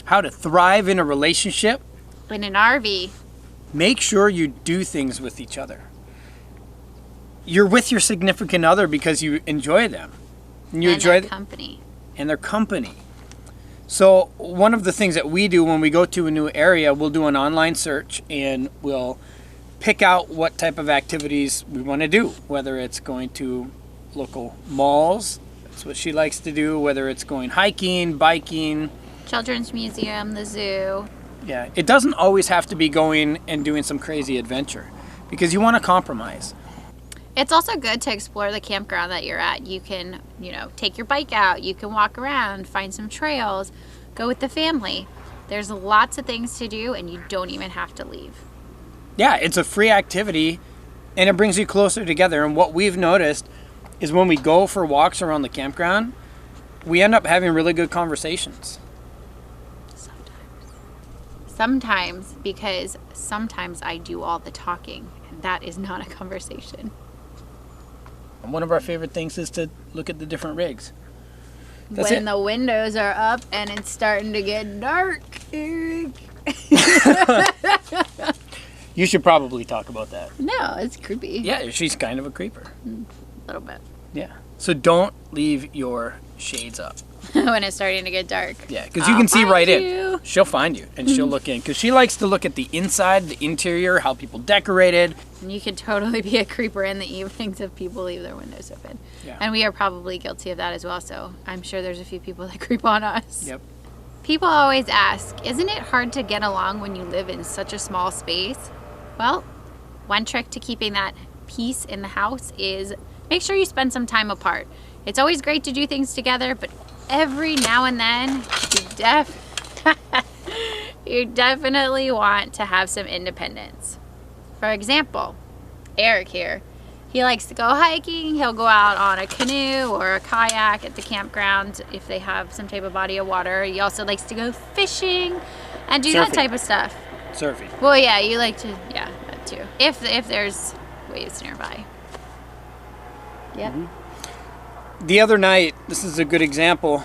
how to thrive in a relationship. In an RV. Make sure you do things with each other. You're with your significant other because you enjoy them. And you enjoy their company. And their company. So one of the things that we do when we go to a new area, we'll do an online search and we'll pick out what type of activities we want to do, whether it's going to local malls, that's what she likes to do, whether it's going hiking, biking, children's museum, the zoo. Yeah, it doesn't always have to be going and doing some crazy adventure because you want to compromise. It's also good to explore the campground that you're at. You can, take your bike out, you can walk around, find some trails, go with the family. There's lots of things to do and you don't even have to leave. Yeah, it's a free activity and it brings you closer together. And what we've noticed is when we go for walks around the campground, we end up having really good conversations. Sometimes, because sometimes I do all the talking and that is not a conversation. And one of our favorite things is to look at the different rigs. That's when the windows are up and it's starting to get dark, Eric. You should probably talk about that. No, it's creepy. Yeah, she's kind of a creeper. A little bit. Yeah. So don't leave your shades up. When it's starting to get dark. Yeah, because you can see right you. in. She'll find you and she'll look in because she likes to look at the inside, the interior, how people decorated. And you can totally be a creeper in the evenings if people leave their windows open. Yeah. And we are probably guilty of that as well, so I'm sure there's a few people that creep on us. Yep. People always ask, isn't it hard to get along when you live in such a small space? Well, one trick to keeping that peace in the house is make sure you spend some time apart. It's always great to do things together, but every now and then, you definitely want to have some independence. For example, Eric here, he likes to go hiking. He'll go out on a canoe or a kayak at the campground if they have some type of body of water. He also likes to go fishing and do that type of stuff. Surfing. Well, yeah, you like to, yeah, that too. If there's waves nearby. Yep. Mm-hmm. The other night, this is a good example,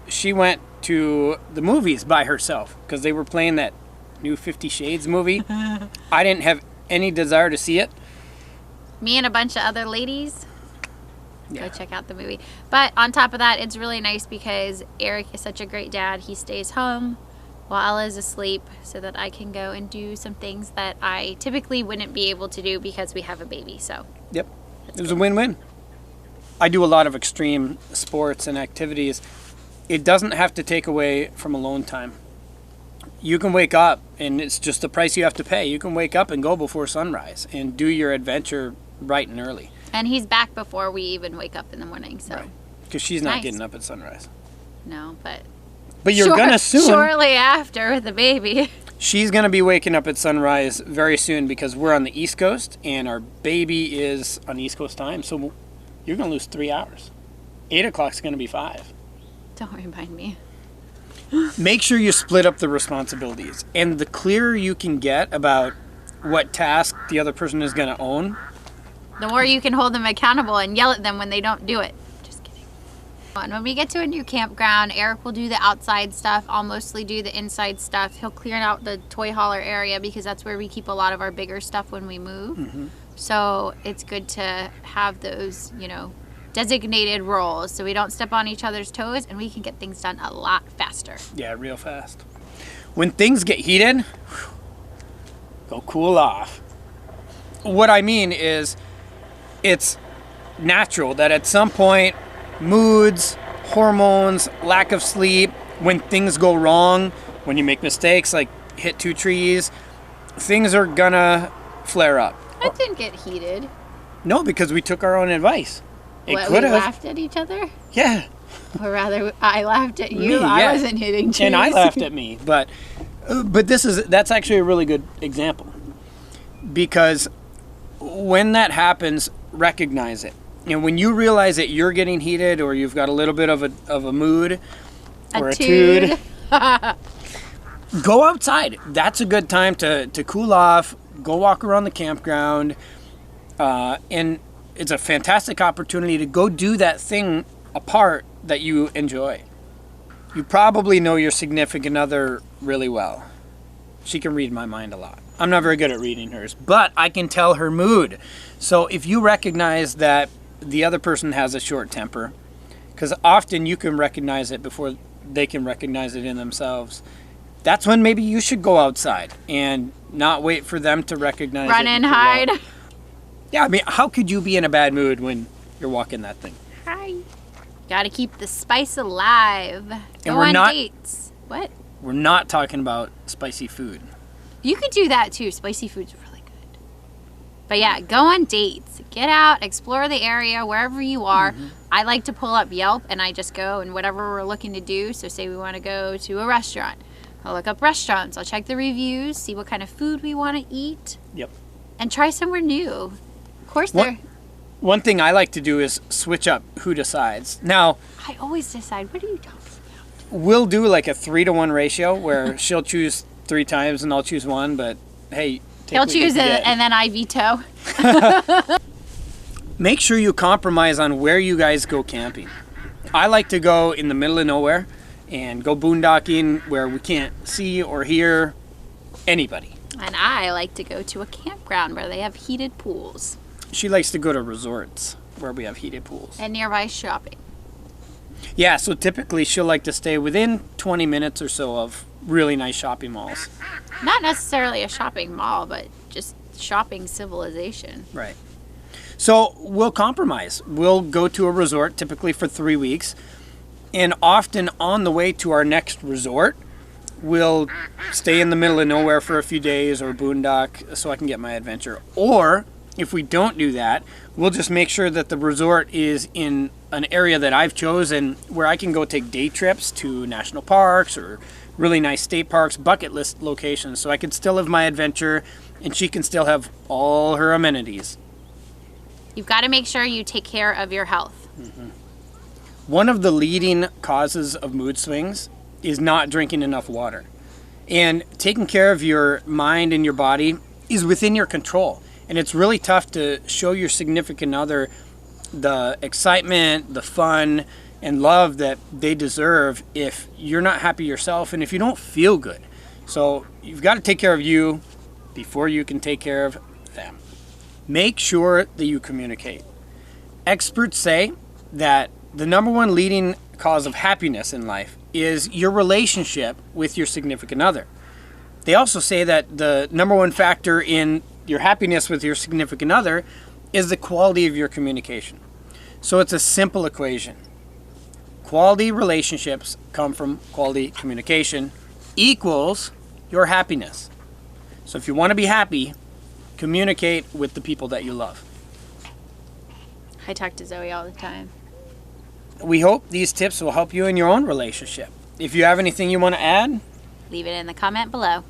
she went to the movies by herself because they were playing that new 50 Shades movie. I didn't have any desire to see it. Me and a bunch of other ladies go check out the movie. But on top of that, it's really nice because Eric is such a great dad. He stays home while Ella is asleep so that I can go and do some things that I typically wouldn't be able to do because we have a baby. So yep, it was a win-win. I do a lot of extreme sports and activities. It doesn't have to take away from alone time. You can wake up and it's just the price you have to pay. You can wake up and go before sunrise and do your adventure bright and early. And he's back before we even wake up in the morning, so. Right. Because she's not getting up at sunrise. No, but you're gonna soon. Shortly after with the baby. She's gonna be waking up at sunrise very soon because we're on the East Coast and our baby is on East Coast time. So you're gonna lose 3 hours. 8 o'clock's gonna be 5. Don't remind me. Make sure you split up the responsibilities. And the clearer you can get about what task the other person is gonna own, the more you can hold them accountable and yell at them when they don't do it. Just kidding. And when we get to a new campground, Eric will do the outside stuff. I'll mostly do the inside stuff. He'll clear out the toy hauler area because that's where we keep a lot of our bigger stuff when we move. Mm-hmm. So it's good to have those, designated roles so we don't step on each other's toes and we can get things done a lot faster. Yeah, real fast. When things get heated, go cool off. What I mean is it's natural that at some point moods, hormones, lack of sleep, when things go wrong, when you make mistakes like hit 2 trees, things are gonna flare up. That didn't get heated. No, because we took our own advice. We laughed at each other? Yeah. Or rather, I laughed at you. Me, yeah. I wasn't hitting trees. And I laughed at me. But that's actually a really good example. Because when that happens, recognize it. When you realize that you're getting heated or you've got a little bit of a mood or a tude, go outside. That's a good time to cool off, go walk around the campground, and it's a fantastic opportunity to go do that thing apart that you enjoy. You probably know your significant other really well. She can read my mind a lot. I'm not very good at reading hers, but I can tell her mood. So if you recognize that the other person has a short temper, because often you can recognize it before they can recognize it in themselves, that's when maybe you should go outside and not wait for them to recognize it. Run and hide. Yeah, I mean, how could you be in a bad mood when you're walking that thing? Hi. Gotta keep the spice alive. Go we're on not- dates. What? We're not talking about spicy food. You could do that too. Spicy food's really good. But yeah, go on dates. Get out, explore the area wherever you are. I like to pull up Yelp and I just go and whatever we're looking to do. So say we want to go to a restaurant. I'll look up restaurants. I'll check the reviews, see what kind of food we want to eat. Yep. And try somewhere new. Of course, One thing I like to do is switch up who decides. Now, I always decide, what are you talking about? we'll do like a 3-to-1 ratio where she'll choose 3 times and I'll choose 1, but hey, He'll choose it and then I veto. Make sure you compromise on where you guys go camping. I like to go in the middle of nowhere and go boondocking where we can't see or hear anybody. And I like to go to a campground where they have heated pools. She likes to go to resorts where we have heated pools. And nearby shopping. Yeah, so typically she'll like to stay within 20 minutes or so of really nice shopping malls. Not necessarily a shopping mall, but just shopping civilization. Right. So we'll compromise. We'll go to a resort typically for 3 weeks. And often on the way to our next resort, we'll stay in the middle of nowhere for a few days or boondock so I can get my adventure. Or if we don't do that, we'll just make sure that the resort is in an area that I've chosen where I can go take day trips to national parks or really nice state parks, bucket list locations, so I can still have my adventure and she can still have all her amenities. You've got to make sure you take care of your health. One of the leading causes of mood swings is not drinking enough water. And taking care of your mind and your body is within your control. And it's really tough to show your significant other the excitement, the fun, and love that they deserve if you're not happy yourself and if you don't feel good. So you've got to take care of you before you can take care of them. Make sure that you communicate. Experts say that the number one leading cause of happiness in life is your relationship with your significant other. They also say that the number one factor in your happiness with your significant other is the quality of your communication. So it's a simple equation. Quality relationships come from quality communication equals your happiness. So if you want to be happy, communicate with the people that you love. I talk to Zoe all the time. We hope these tips will help you in your own relationship. If you have anything you want to add, Leave it in the comment below.